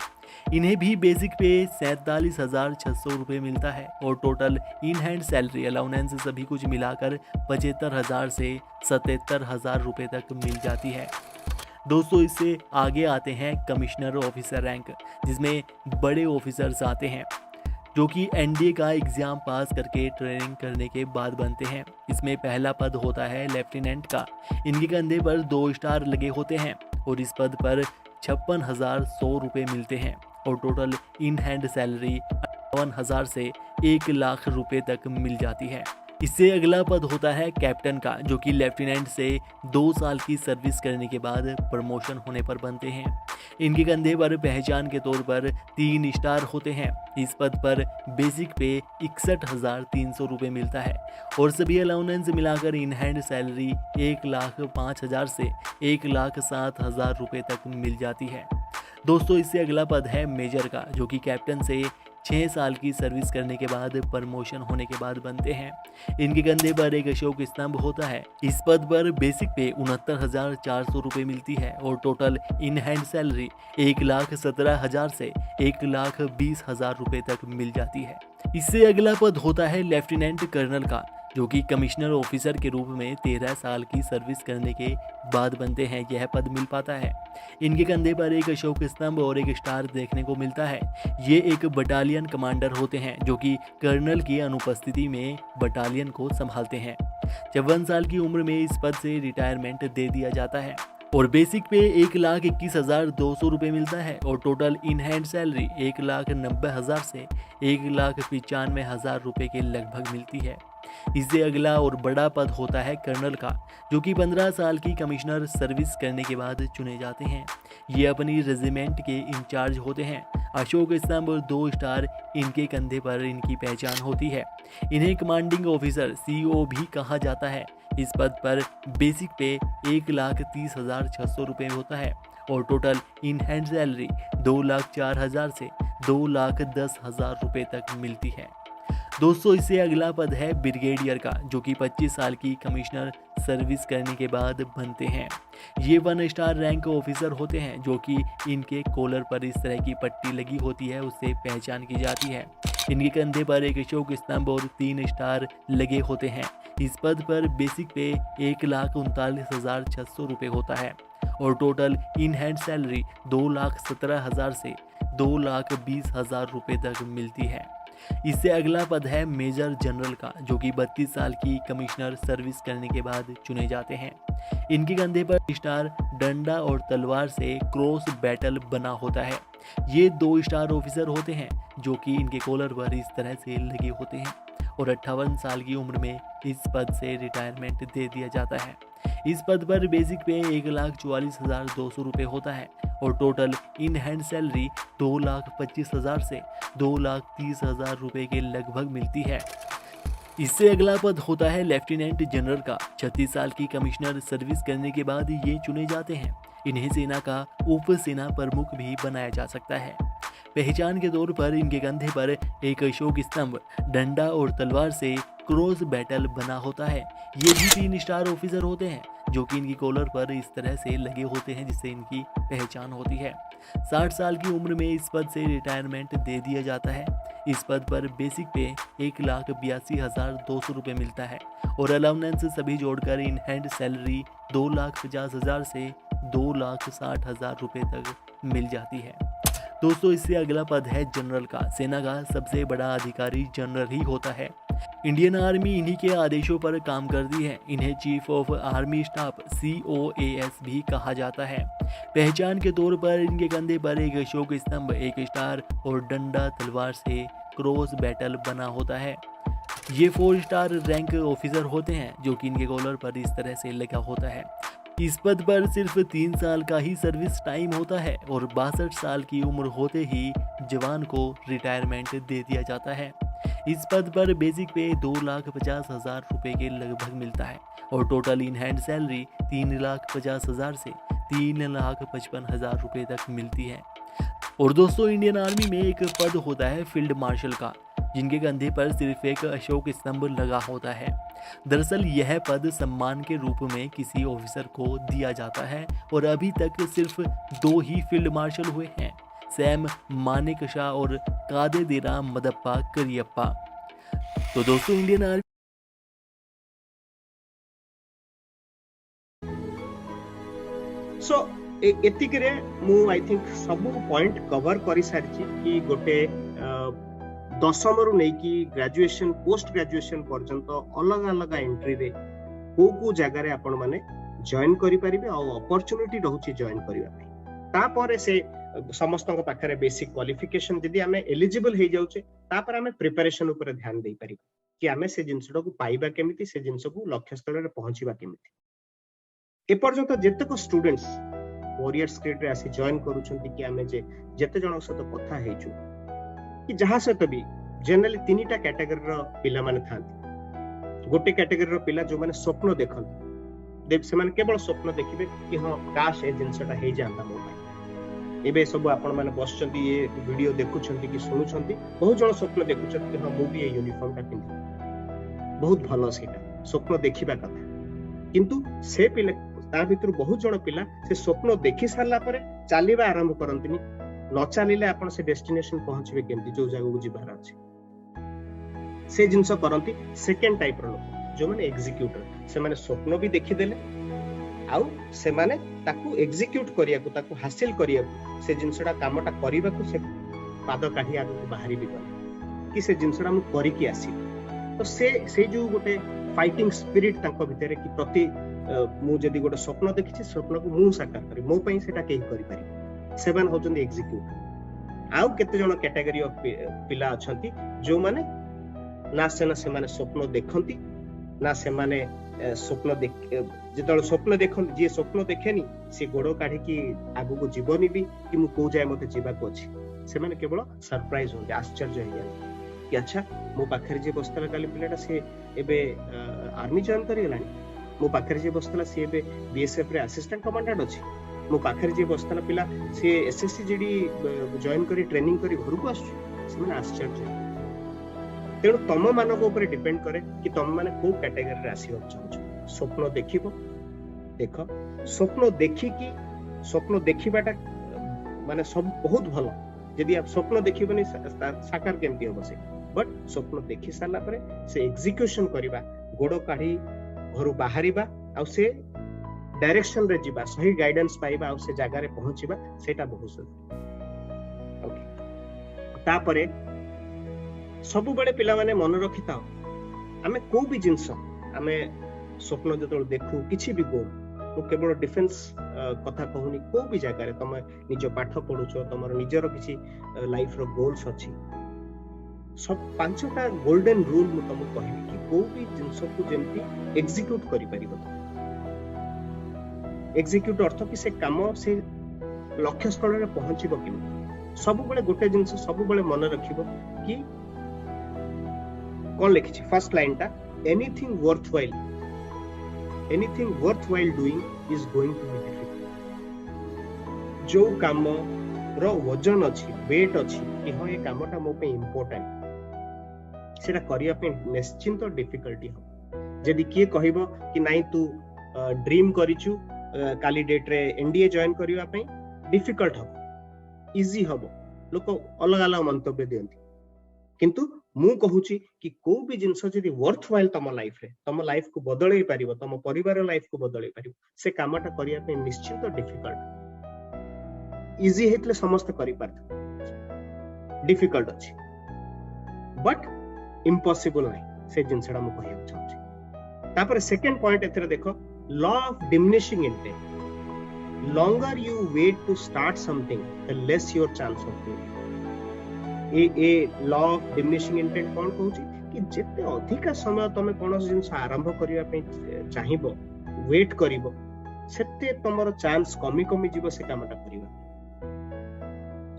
इन्हें भी बेसिक पे 47,600 रुपये मिलता है और total in hand salary allowance सभी कुछ मिलाकर 75,000 से 77,000 रुपये तक मिल जाती है। दोस्तों, इससे आगे आते हैं कमिश्नर ऑफिसर रैंक, जिसमें बड़े ऑफिसर्स आते हैं जो कि NDA का एग्जाम पास करके ट्रेनिंग करने के बाद बनते हैं। इसमें पहला पद होता है लेफ्टिनेंट का। इनके कंधे पर 2 स्टार लगे होते हैं और इस पद पर 56,100 रुपये मिलते हैं और टोटल इन हैंड सैलरी 58,000 से 1 लाख रुपये तक मिल जाती है। इससे अगला पद होता है कैप्टन का, जो कि लेफ्टिनेंट से 2 साल की सर्विस करने के बाद प्रमोशन होने पर बनते हैं। इनके कंधे पर पहचान के तौर पर 3 स्टार होते हैं। इस पद पर बेसिक पे 61,300 रुपये मिलता है और सभी अलाउंस मिलाकर इन हैंड सैलरी 1,05,000 से 1,07,000 रुपये तक मिल जाती है। दोस्तों, इससे अगला पद है मेजर का, जो कि कैप्टन से 6 साल की सर्विस करने के बाद प्रमोशन होने के बाद बनते हैं। इनके कंधे पर एक अशोक स्तंभ होता है। इस पद पर बेसिक पे 69,400 रुपये मिलती है और टोटल इन हैंड सैलरी 1,17,000 से 1,20,000 रुपये तक मिल जाती है। इससे अगला पद होता है लेफ्टिनेंट कर्नल का, जो कि कमिश्नर ऑफिसर के रूप में 13 साल की सर्विस करने के बाद बनते हैं। यह पद मिल पाता है। इनके कंधे पर एक अशोक स्तंभ और एक स्टार देखने को मिलता है। ये एक बटालियन कमांडर होते हैं, जो कि कर्नल की अनुपस्थिति में बटालियन को संभालते हैं। 54 साल की उम्र में इस पद से रिटायरमेंट दे दिया जाता है और बेसिक पे 1,21,200 रुपये मिलता है और टोटल इन हैंड सैलरी 1,90,000 से 1,95,000 रुपये के लगभग मिलती है। इससे अगला और बड़ा पद होता है कर्नल का, जो कि 15 साल की कमिश्नर सर्विस करने के बाद चुने जाते हैं। ये अपनी रेजिमेंट के इंचार्ज होते हैं। अशोक स्तंभ और 2 स्टार इनके कंधे पर इनकी पहचान होती है। इन्हें कमांडिंग ऑफिसर CO भी कहा जाता है। इस पद पर बेसिक पे 1,30,600 रुपये होता है और टोटल इन हैंड सैलरी 2,04,000 से 2,10,000 रुपये तक मिलती है। दोस्तों, इससे अगला पद है ब्रिगेडियर का, जो कि 25 साल की कमिश्नर सर्विस करने के बाद बनते हैं। ये 1 स्टार रैंक ऑफिसर होते हैं, जो कि इनके कॉलर पर इस तरह की पट्टी लगी होती है, उससे पहचान की जाती है। इनके कंधे पर एक अशोक स्तंभ और 3 स्टार लगे होते हैं। इस पद पर बेसिक पे 1,39,600 रुपये होता है और टोटल इन हैंड सैलरी 2,17,000 से 2,20,000 रुपये तक मिलती है। इससे अगला पद है मेजर जनरल का, जो कि 32 साल की कमिश्नर सर्विस करने के बाद चुने जाते हैं। इनके कंधे पर स्टार, डंडा और तलवार से क्रॉस बैटल बना होता है। ये 2 स्टार ऑफिसर होते हैं, जो कि इनके कॉलर पर इस तरह से लगे होते हैं और 58 साल की उम्र में इस पद से रिटायरमेंट दे दिया जाता है। इस पद पर बेसिक पे 1,44,200 रुपये होता है और टोटल इन हैंड सैलरी 2,25,000 से 2,30,000 रुपये के लगभग मिलती है। इससे अगला पद होता है लेफ्टिनेंट जनरल का। 36 साल की कमिश्नर सर्विस करने के बाद ये चुने जाते हैं। इन्हें सेना का उप सेना प्रमुख भी बनाया जा सकता है। पहचान के तौर पर इनके कंधे पर एक अशोक स्तंभ, डंडा और तलवार से क्रॉस बैटल बना होता है। ये भी 3 स्टार ऑफिसर होते हैं जो कि इनकी कॉलर पर इस तरह से लगे होते हैं जिससे इनकी पहचान होती है। 60 साल की उम्र में इस पद से रिटायरमेंट दे दिया जाता है। इस पद पर बेसिक पे 1,82,200 रुपये मिलता है और अलाउंस सभी जोड़कर इन हैंड सैलरी 2,50,000 से 2,60,000 रुपये तक मिल जाती है। दोस्तों, इससे अगला पद है जनरल का। सेना का सबसे बड़ा अधिकारी जनरल ही होता है। इंडियन आर्मी इन्हीं के आदेशों पर काम करती है। इन्हें chief of army staff COAS भी कहा जाता है। पहचान के तौर पर इनके कंधे पर एक अशोक स्तंभ, 1 स्टार और डंडा तलवार से क्रॉस बैटल बना होता है। ये 4 स्टार रैंक ऑफिसर होते हैं जो कि इनके कॉलर पर इस तरह से लगा होता है। इस पद पर सिर्फ 3 साल का ही सर्विस टाइम होता है और 62 साल की उम्र होते ही जवान को रिटायरमेंट दे दिया जाता है। इस पद पर बेसिक पे 2,50,000 रुपये के लगभग मिलता है और टोटल इन हैंड सैलरी 3,50,000 से 3,55,000 रुपये तक मिलती है। और दोस्तों, इंडियन आर्मी में एक पद होता है फील्ड मार्शल का, जिनके कंधे पर सिर्फ एक अशोक स्तंभ लगा होता है। दरअसल यह पद सम्मान के रूप में किसी ऑफिसर को दिया जाता है और अभी तक सिर्फ 2 ही फील्ड मार्शल हुए हैं, सैम मानेकशा और कादेदेरा मदप्पा करियप्पा। तो दोस्तों, इंडियन आर्मी सो एतिकरे मु आई थिंक सब पॉइंट कवर करि सारछि कि गोटे 10 रु नै कि ग्रेजुएशन पोस्ट ग्रेजुएशन पर्यंत अलग अलग एंट्री रे को जगह रे आपण माने जॉइन करि परिबे आ अपॉर्चुनिटी रहउछि जॉइन करिवा पई। तापर से समस्त पाखे बेसिक क्वालिफिकेशन जदि आम एलिजिबल हो जाऊे तापर आम प्रिपरेशन उपर ध्यान दे पारिबा कि आम से जिनसटा को पाइबा केमिति, से जिनस को लक्ष्य स्थल रे पहुंचीबा केमिति। एपर्यंत जेतक स्टूडेंट्स वॉरियर्स क्रिड रे आसी जॉइन करूछंती कि आम जेते जन सहित कथा हेचु कि जहाँ सहित भी जनरली 3टा कैटेगरी रो पिला माने थांती। गोटे कैटेगरी रो पिला जो माने स्वप्न देखंती, से माने केवल स्वप्न देखिबे कि हां काश ए जिनसटा हे जांता मो पाई। एबे सब आपण माने बसचंती ये वीडियो देखुछंती कि सुनुछंती, बहुत जण स्वप्न देखुछंती कि हां मु भी ए यूनिफॉर्म टा पिंदी, बहुत भलो सेटा स्वप्न देखिबा कथा। किंतु से पिला ता भितर बहुत जण पिला से स्वप्न देखि सारला परे चालिबा आरंभ करंतिनी, न चलिले आपण से डेस्टिनेशन पहुंचबे केमती, जो जगह को जिबार अछि से जिंस करंती। सेकंड टाइप रो लोक जो माने एग्जीक्यूटर, से माने स्वप्न भी देखि देले आउ से माने ताकू एग्जीक्यूट करिया को, ताकू हासिल करिया को, से जिंसडा कामटा करिबा को से पाद काढी आगु बाहरी भी गले कि से जिंसडा मु करि कि आसी। तो से जो गोटे फाइटिंग स्पिरिट तांको भितरे कि प्रति मु जदी गोटे स्वप्न देखिछि, स्वप्न को मु साकार करी, मो पई सेटा केही करि पारि, सेवन होचंदी एग्जीक्यूट। आउ केते जण कैटेगरी ऑफ पिला अछंती जो माने ना से माने स्वप्न देखंती, ना से माने स्वप्न देख जेतल स्वप्न देखन, जे स्वप्न देखेनी से गोड़ काढी कि आगु को जीवनी भी कि मु को जाय मते जीवा को अछि, से माने केवल सरप्राइज हो, आश्चर्य हो गया कि अच्छा मो पाखरे जे बस्तला काली पिलाटा से एबे आर्मी जॉइन करि गेलानी, मो पाखरे जे बस्तला से एबे बीएसएफ रे असिस्टेंट कमांडेंट अछि, मो पाखरे जे बस्तला पिला से एसएससी जीडी जॉइन करी ट्रेनिंग करी घर को आसु, से माने आश्चर्य। तेणु तम मानक ऊपर डिपेंड करे कि तुम माने को कैटेगरी रे आसीबा चाहछो। स्वप्न देखिबो, देख स्वप्न देखिकी, स्वप्न देखिबाटा माने सब बहुत भलो। यदि आप स्वप्न देखिबनी साकार केमती होबो से, बट स्वप्न देखि साला परे से एग्जीक्यूशन करिबा, गोड़ काढी घर बाहरिबा आ से डायरेक्शन रे जिबा, सही गाइडेंस पाइबा आ से जगह रे पहुंचीबा, सेटा बहुत जरूरी। ओके, तापरे सब बड़े पिला माने मन रखि थाओ, आमे को भी जिंस आमे स्वप्न जतल देखू किछि भी गोल, तो केवल डिफेंस कथा कहूनी, को भी जगह रे तमे निज पाठ पढुछो, तमर निजर किछि लाइफ रो गोल्स अछि, सब 5टा गोल्डन रूल मु तुमको कहबी कि को भी जिंस को जेमती एग्जीक्यूट करि परिबो। एग्जीक्यूट अर्थ कि से काम से लक्ष्य स्थल रे पहुंचीबो कि सब बळे गोटे जिंस सब बळे मन रखिबो कि कौन लिखी फर्स्ट लाइन टा, anything worthwhile doing is going to be difficult. जो काम रो वजन अच्छी वेट अच्छी कि हाँ ये कामटा मो पे इम्पोर्टेंट सेटा करिया पे निश्चिंत डिफिकल्टी हो जदि किए कहबो कि नाही तू ड्रीम करिचु काली डेट रे एनडीए जॉइन करिवा पे डिफिकल्ट हो इजी हबो लोक अलग अलग मंतव्य दियंती किंतु मु कहूची कि को भी जिंस जदि वर्थ वाइल तम लाइफ को बदलई पारिबो तम परिवार लाइफ को बदलई पारिबो से कामटा करिया पे निश्चित डिफिकल्ट इजी हेतले समस्त करि पारत डिफिकल्ट अछि बट इम्पॉसिबल नाही से जिंसडा मु कहिया चाहूची तापर सेकंड पॉइंट एथरे देखो law of diminishing intent longer you wait to start something the less your chance of doing a law of diminishing intent कोन कहूची कि जेते अधिका समय तमे कोनोस जिंस आरंभ करिया पे चाहिबो वेट करिवो सेते तमरो चांस कमी कमी जीवो से कामटा करिवा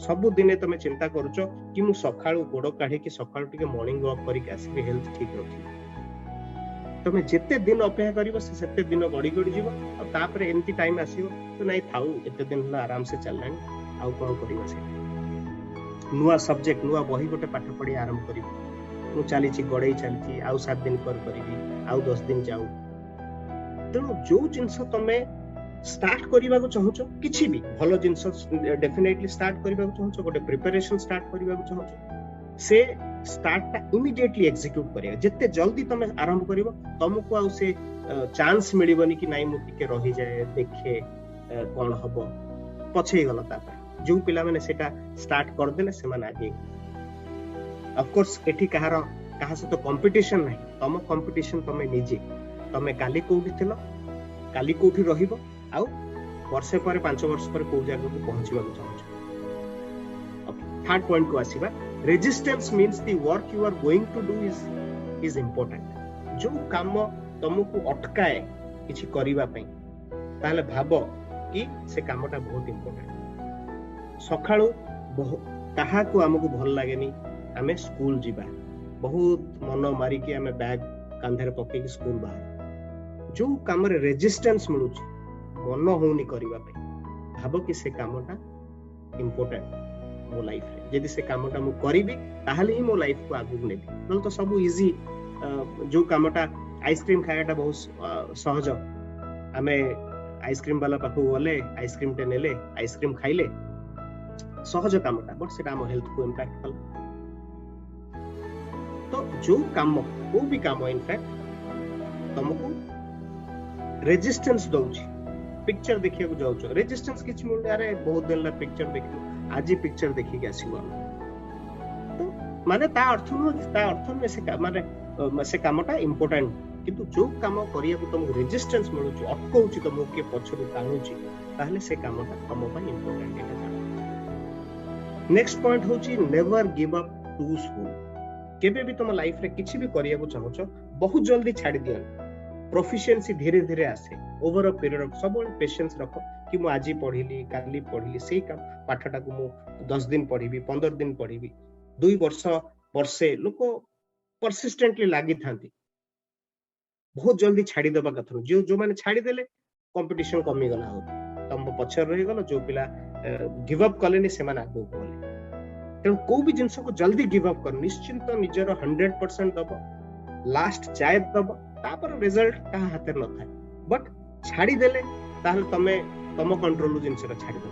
सब दिने तमे चिंता करूचो कि मु सखाळु गोडो काढे कि सखाळु टिके मॉर्निंग वॉक करि के आसी हेल्थ ठीक रखी तमे जेते दिन अपेक्षा करिवो से सेते दिन गडी गडी जीवो आ तापर एंती टाइम आसीबो तो नाही थाउ एते दिन ला आराम से चललानी आउ कोन करिवा से नुआ सब्जेक्ट नुआ बही गोटे पाठ पढ़ी आरंभ करिवो मु चली छी गडई चली छी आउ 7 दिन पर करिवि आउ 10 दिन जाऊ तेणु जो जिंस तमे स्टार्ट करिवा को चाहूचो किछि भी भलो जिंस डेफिनेटली स्टार्ट करिवा को चाहूचो गोटे प्रिपरेशन स्टार्ट करिवा को चाहूचो से स्टार्ट ता इमीडिएटली एग्जीक्यूट करिया जत्ते जल्दी तमे आरंभ करिवो तुमको आउ से चांस मिलिबनी कि नाही मु टिके रहि जाय देखे कोन हबो पछे गला तापर जो पिला माने सेटा स्टार्ट कर देले से माने आगे ऑफ कोर्स एठी कहा से तो कंपटीशन नाही तम कंपटीशन तमे निजे तमे काली कोठी थिलो काली कोठी रहिबो आउ वर्षे पर 5 वर्ष पर को जगह को पहुंचीबा को चाहू ओके थर्ड पॉइंट को आसीबा resistance means the work you are going to do is important जो काम तुमको अटकाए किछि करिवा पई ताले भाबो कि से कामटा बहुत इंपोर्टेंट सखाळु कहा को हमको भल लागेनी आमे स्कूल जीवा बहुत मन मारी कि आमे बैग कांधरे पके कि स्कूल बाहर जो काम रे रेजिस्टेंस मिलु मन होनी करिवा पे भाबो कि से कामटा इंपोर्टेंट मो लाइफ रे यदि से कामटा मु करिबी ताहाले ही मो लाइफ को आगु नेबी न तो सब इजी जो कामटा आइसक्रीम खायाटा बहुत सहज आमे आइसक्रीम वाला पाखु गले आइसक्रीम टे नेले आइसक्रीम खाइले सहज कामटा बट सेटा हम हेल्थ को इंपैक्ट कल तो जो काम को भी काम इनफैक्ट तुमको रेजिस्टेंस दउची पिक्चर देखिया को जाउछो रेजिस्टेंस किछ मिल अरे बहुत दिन ला पिक्चर देखियो आज पिक्चर देखि के आसीबो तो माने ता अर्थ में से माने से कामटा इंपोर्टेंट किंतु जो काम करिया को तुमको रेजिस्टेंस मिलुची अटकउची तुमको के पछरु ताणुची ताहले से कामटा तुम पय इंपोर्टेंट एटा नेक्स्ट पॉइंट होची never give up too soon केबे भी तुम लाइफ रे किछि भी करिया को चाहछो बहुत जल्दी छाडी दियो प्रोफिशिएंसी धीरे धीरे आसे ओवर अ पीरियड ऑफ सब पेशेंस रखो कि मु आजी पढिली काली पढिली सेही काम पाठटा को मु 10 दिन पढिबी 15 दिन पढिबी 2 वर्ष वर्षे लोक परसिस्टेंटली लागि थांती बहुत जल्दी छाडी देबा कथरो जो माने छाडी देले कंपटीशन कमी गला हो तम पछर रही गलो जो पिला गिव अप कलेनी से माने आगो बोले तेणु को भी जिंस को जल्दी गिव अप कर निश्चिंत निजर 100% दबो लास्ट चाय दबो तापर रिजल्ट का हाथ न थाए बट छाडी देले ताहले तम कंट्रोल जिंसरा छाडी दो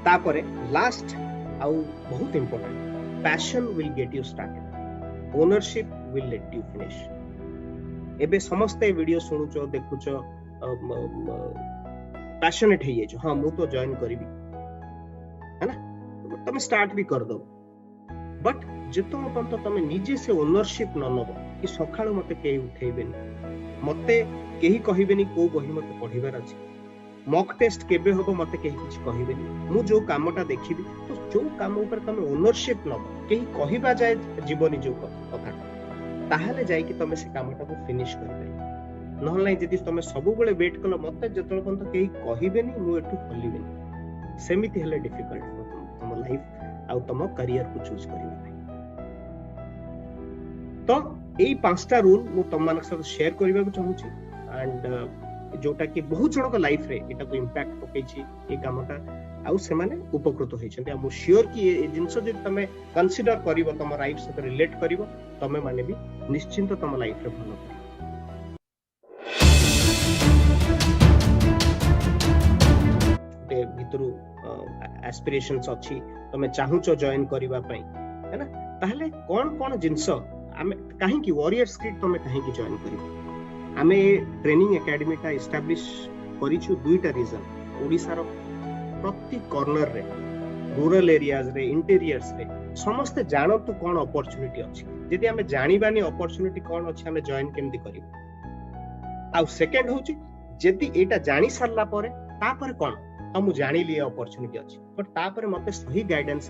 तापर लास्ट आउ बहुत important passion will get you started ownership will let you finish एबे समस्त वीडियो सुनुचो देखुचो पैशनेट है ये हाँ मु तो जॉइन करिवि है ना तुम स्टार्ट भी कर दो बट जेतो पर्यंत तुम निजे से ओनरशिप न नबो कि सखाळु मते केही उठेइबेनी मते केही कहिबेनी को बही मते पढिबार अछि मॉक टेस्ट केबे होबो मते केही किछ कहिबेनी मु जो कामटा देखिबी तो जो काम ऊपर तुम ओनरशिप नबो केही कहिबा जाय जीवनी जो कथा ताहाले जाय कि तुम से कामटा को फिनिश करबे नहल नै जदि तुम सब बेले वेट कलो मते जतल पर्यंत केही कहिबेनी मु एठु खलिबेनी सेमिति हेले डिफिकल्ट तुम लाइफ आउ तुम करियर को चूज करिबा तो एई पांचटा रूल मु तुम मानक साथ शेयर करबा को चाहूची एंड जोटा कि बहुत जन को लाइफ रे एटा को इंपैक्ट पकेची ए कामटा आउ से माने उपकृत होइछन्ते आ मु श्योर कि ए जिंस जे तमे कंसीडर करिवो तम लाइफ से रिलेट करिवो तमे माने भी निश्चिंत तम लाइफ रे भलो करिवो ते भितरु एस्पिरेशंस अछि तमे चाहुचो जॉइन करिवा पई है ना ताहले कोन जिंस आमे काहे कि वॉरियर्स क्रिड तमे काहे कि जॉइन करिवो आमे ट्रेनिंग एकेडमी टा एस्टैब्लिश करिछु दुईटा रीजन ओडिसा रो प्रति कॉर्नर रे रूरल एरियाज रे इंटीरियर्स रे समस्त जानतु कोन अपॉर्चुनिटी अछि जदि हमें जानिबानी अपॉर्चुनिटी कोन अछि हमें जॉइन केमति करिवो आ सेकंड होछि जदि एटा जानि सरला परे तापर कोन हम जानि लिए अपॉर्चुनिटी अछि बट तापर मते सही गाइडेंस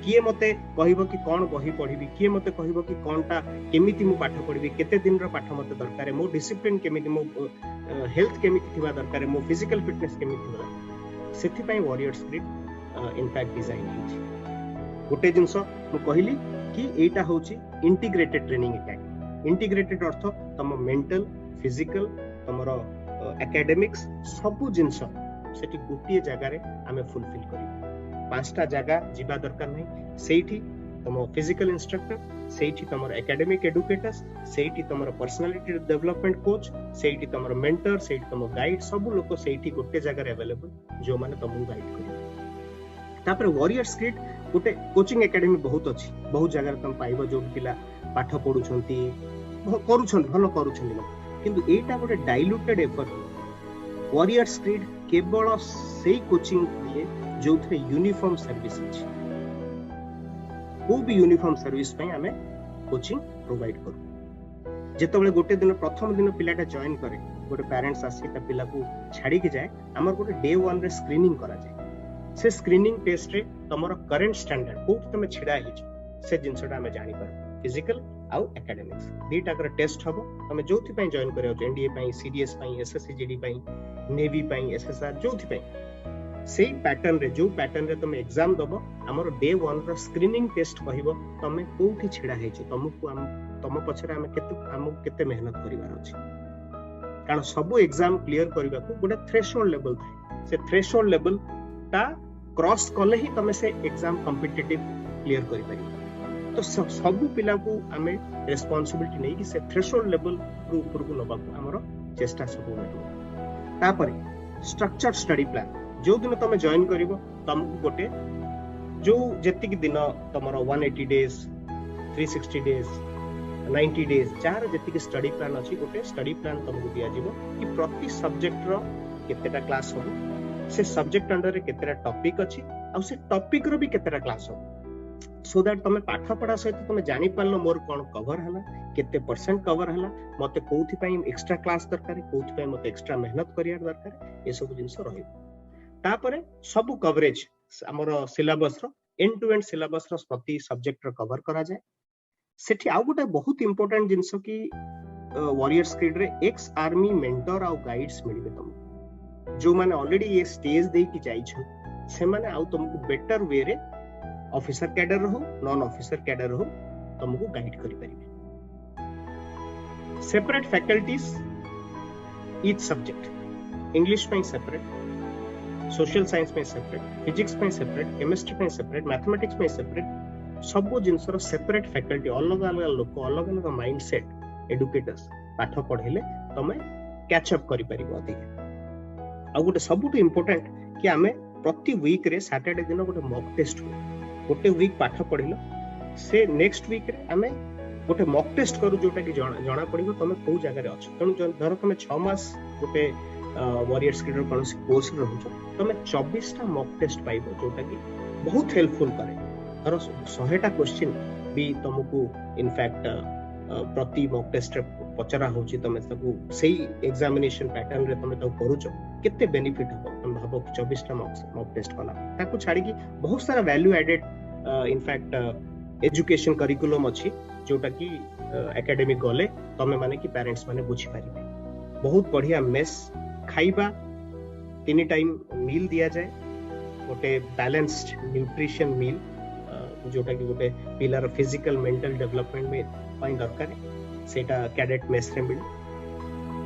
किए मते कहिबो कि कोन बही पढिबी किए मते कहिबो कि कोनटा केमिति मु पाठ पढिबी केते दिन रो पाठ मते दरकार मो डिसिप्लिन केमिति मो हेल्थ केमिति थिबा दरकार मो फिजिकल फिटनेस केमिति थिबा सेथि पई warriors creed in fact design hitch गोटे जिंस मु कहिली कि एटा होची इंटीग्रेटेड ट्रेनिंग एकेडमी इंटीग्रेटेड अर्थ तम मेंटल फिजिकल तमरो एकेडमिक्स सब जिंस सेठी गोटिए जगह रे आमे फुलफिल करिबो पांचटा जगह जिबा दरकार नहीं सेठी तम फिजिकल इंस्ट्रक्टर सेठी तमर एकेडमिक एडुकेटर्स सेठी तमर पर्सनालिटी डेवलपमेंट कोच सेठी तमर मेंटर सेठी तम गाइड सब लोग सेठी गोटे जगह रे अवेलेबल जो माने तमु गाइड करिबो तापर वॉरियर्स क्रिड गोटे कोचिंग एकेडमी बहुत अछि बहुत जगह तम पाइबो जो पिला पाठ पढुछंती करूछन भलो करूछन किंतु एटा गोटे डाइल्यूटेड एफर्ट वॉरियर्स क्रिड केवल सेही कोचिंग दिए जो थे यूनिफॉर्म सर्विस अछि को भी यूनिफॉर्म सर्विस पई हमें कोचिंग प्रोवाइड करू जेतबेले गोटे दिन प्रथम दिन पिलाटा जॉइन करे गोटे पेरेंट्स आसी ता पिला को छाड़ी के जाए हमर गोटे डे 1 रे स्क्रीनिंग करा जाए से स्क्रीनिंग टेस्ट रे तमरो करंट स्टैंडर्ड को तमे छिडा हिच से जिंसटा हमें जानि पर फिजिकल आउ एकेडमिक्स दीटा कर टेस्ट हबो तमे जोथि पई जॉइन करे एनडीए पई सीडीएस पई एसएससी जीडी पई नेवी पई एसएसआर जोथि पई सेही पैटर्न रे जो पैटर्न रे तमे एग्जाम दबो हमर डे 1 रो स्क्रीनिंग टेस्ट कहिबो तमे कोठी छिडा हेछि तमको तम पछरे हम केते मेहनत करिवार अछि कारण सब एग्जाम क्लियर करबा को गोटे थ्रेशोल्ड लेवल थाए से थ्रेशोल्ड लेवल ता क्रॉस कले ही तमे से एग्जाम कॉम्पिटिटिव क्लियर करि पारि तो सब पिला को हमें रिस्पांसिबिलिटी नै कि से थ्रेशोल्ड लेवल रो ऊपर को लबा को हमरो चेष्टा सब रहबो तापरे स्ट्रक्चर्ड स्टडी प्लान जो दिन तमे जॉइन करिवो तमको गोटे जो जेति कि दिन तमरो 180 डेज 360 डेज 90 डेज चार जेति कि स्टडी प्लान अछि गोटे स्टडी प्लान तमको दिया जिवो कि प्रति सब्जेक्ट रो केतेटा क्लास हो से सब्जेक्ट अंडर रे केतेटा टॉपिक अछि आ से टॉपिक रो भी केतेटा क्लास हो सो दैट तमे पाठ पढ़ा सहित तमे जानि पारलो मोर कोन कवर हला केते परसेंट कवर हला मते कोथि पई एक्स्ट्रा क्लास दरकार कोथि पई मते एक्स्ट्रा मेहनत करिया दरकार ए सब जिंस रहिबो तापरे सब कवरेज हमर सिलेबस रो एंड टू एंड सिलेबस रो प्रति सब्जेक्ट रो कवर करा जाय सेठी आ गोटे बहुत इंपोर्टेंट जिंस की वॉरियर्स क्रिड रे एक्स आर्मी मेंटर आ गाइड्स मिलबे तुम जो माने ऑलरेडी ये स्टेज दे की जाई छ से माने आ तुमको बेटर वे रे ऑफिसर कैडर रहो नॉन ऑफिसर कैडर रहो तुमको गाइड करि परिबे separate faculties each subject English में सेपरेट सोशल साइंस में सेपरेट फिजिक्स में सेपरेट केमिस्ट्री में सेपरेट मैथमेटिक्स में सेपरेट सब जिंस रो सेपरेट फैकल्टी अलग अलग लोक अलग अलग माइंडसेट एडुकेटर्स पाठ पढेले तमे कैच अप करि परिबो अधिक आ गोटे सबुट इंपोर्टेंट कि हमें प्रति वीक रे सैटरडे दिन गोटे मॉक टेस्ट हो गोटे वीक पाठ पढिलो से नेक्स्ट वीक रे हमें गोटे मॉक टेस्ट करू जोटा कि जणा पड़िबो तमे को जगह रे अछ तनु धर तमे 6 मास गोटे वॉरियर्स क्रिड रो कोनसी कोर्स रे रहउछ तमे 24 टा मॉक टेस्ट पाइबो जोटा कि बहुत हेल्पफुल करे धर 100 टा क्वेश्चन भी तुमको इनफैक्ट प्रति मॉक टेस्ट रे पचरा होची तमे सबु सेही एग्जामिनेशन पैटर्न रे तमे तो करूछ केते बेनिफिट हो हम भाबो कि 24 टा मॉक टेस्ट कला ताको छाडी कि बहुत सारा value added in fact education curriculum अछि जोटा कि एकेडमिक गले तमे माने कि पेरेंट्स माने बुझी पारिबे बहुत बढ़िया मेस खाइबा 3 टाइम मील दिया जाए गोटे बैलेंस्ड न्यूट्रिशन मील जोटा कि गोटे पिलार फिजिकल मेंटल डेवलपमेंट में पाई दरकार सेटा कैडेट मेस रे मिले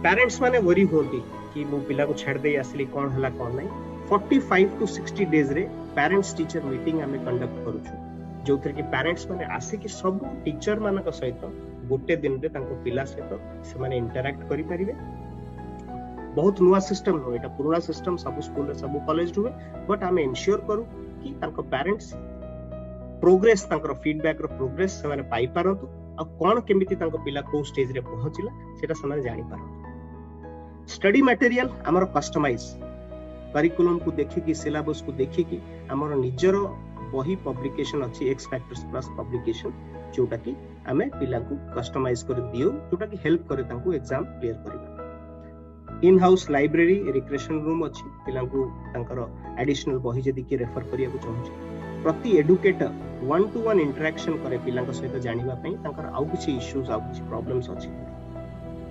पेरेंट्स माने वरी होती कि मो पिला को छाड़ दे आसली कोन हला कोन नहीं 45 to 60 days रे पेरेंट्स टीचर मीटिंग आमे कंडक्ट करूछु जो थरे कि पेरेंट्स माने आसे कि सब टीचर मानक सहित गोटे दिन रे तांको पिला सहित से माने इंटरैक्ट करि परिबे बहुत नुआ सिस्टम हो एटा पुराना सिस्टम सब स्कूल रे सब कॉलेज हुए बट आमे इंश्योर करू कि तांको पेरेंट्स प्रोग्रेस तांकर फीडबैक रो प्रोग्रेस से माने पाई पारंतु आ कोन केमिति तांको पिला को स्टेज रे पहुंचिला सेटा से माने जानि पारंतु स्टडी मटेरियल हमर कस्टमाइज करिकुलम को देखिकी सिलेबस को देखिकी हमर निजर बही पब्लिकेशन अछि एक्स फैक्टर्स प्लस पब्लिकेशन जोटा कि आमे पिला को कस्टमाइज कर दियो जोटा कि हेल्प करे तांको एग्जाम क्लियर करबा in house library recreation room अछि पिला को तांकर एडिशनल बही जदी कि रेफर करिया को चाहू प्रति एडुकेटर 1-to-1 इंटरेक्शन करे पिला को सहित जानिबा पई तांकर आउ किछि इश्यूज आउ किछि प्रॉब्लम्स अछि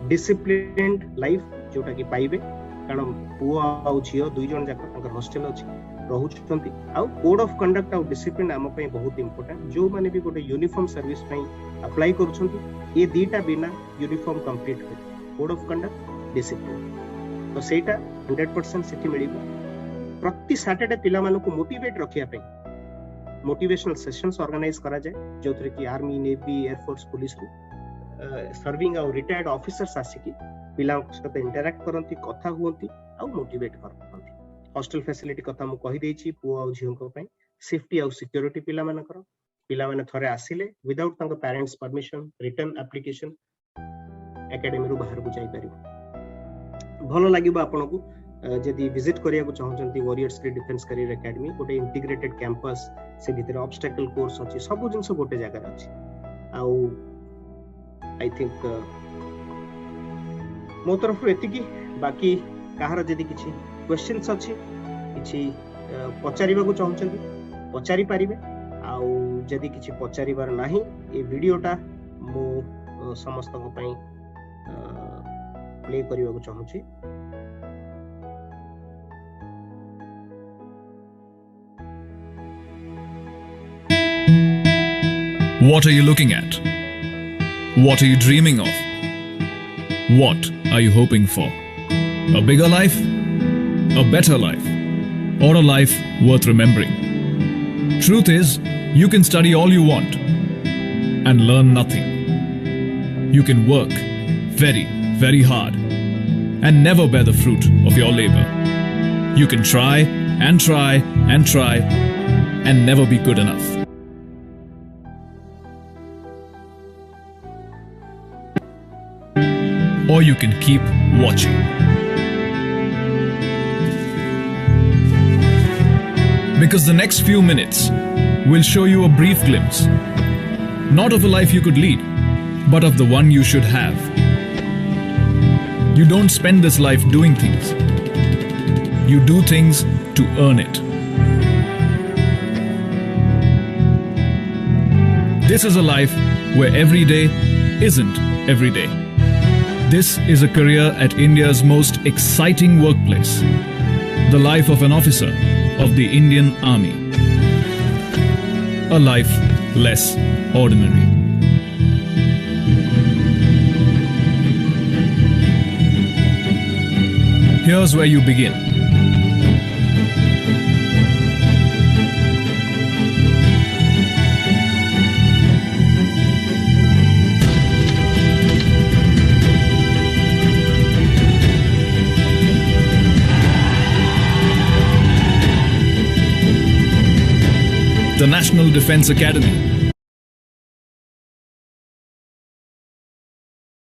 डिसिप्लिन्ड लाइफ जोटा कि पाइबे कारण पुआ आउ झियो दुई जन जाक तांकर हॉस्टल अछि रहुछंती आउ कोड ऑफ कंडक्ट आउ डिसिप्लिन आम पई बहुत इंपोर्टेंट जो माने भी गोटे यूनिफॉर्म सर्विस पई अप्लाई करूछंती ये दीटा बिना यूनिफॉर्म कंप्लीट हो कोड ऑफ कंडक्ट डिसिप्लिन तो सेटा 100% सिटी मिलिबो प्रति सैटरडे पिला मानको को मोटिवेट रखिया पई मोटिवेशनल सेशंस ऑर्गेनाइज करा जाए जो थरे कि आर्मी नेवी एयरफोर्स पुलिस को सर्विंग आउ रिटायर्ड ऑफिसर्स आसिकी पिला सहित इंटरैक्ट करंती कथा हुंती आउ मोटिवेट करंती हॉस्टल फैसिलिटी कथा मु कहि देछि पुआ आउ झियो को पई सेफ्टी आउ सिक्योरिटी पिला मानकर पिला माने थरे आसिले विदाउट तांको parents permission written application academy रो बाहर को जाई परिबो भलो लागिबो आपनको जदि विजिट करिया को चाहछंती वॉरियर्स के डिफेंस करियर एकेडमी गोटे इंटीग्रेटेड कैंपस से भीतर ऑब्स्टेकल कोर्स अछि सब जिंस गोटे जगह अछि आउ आई थिंक मो तरफ एतिकी बाकी कहार जदि किछि क्वेश्चंस अछि किछि पचारिबा को चाहछंती पचारि परिबे आउ जदि किछि पचारिबार नाही ए वीडियोटा मो समस्त को पई प्ले करिबा को चाहूछि What are you looking at? What are you dreaming of? What are you hoping for? A bigger life? A better life? Or a life worth remembering? Truth is, you can study all you want and learn nothing. You can work very, very hard and never bear the fruit of your labor. You can try and try and try and never be good enough. Or you can keep watching. Because the next few minutes will show you a brief glimpse, not of a life you could lead, but of the one you should have. You don't spend this life doing things. You do things to earn it. This is a life where every day isn't every day. This is a career at India's most exciting workplace, the life of an officer of the Indian Army. A life less ordinary. Here's where you begin. The National Defence Academy,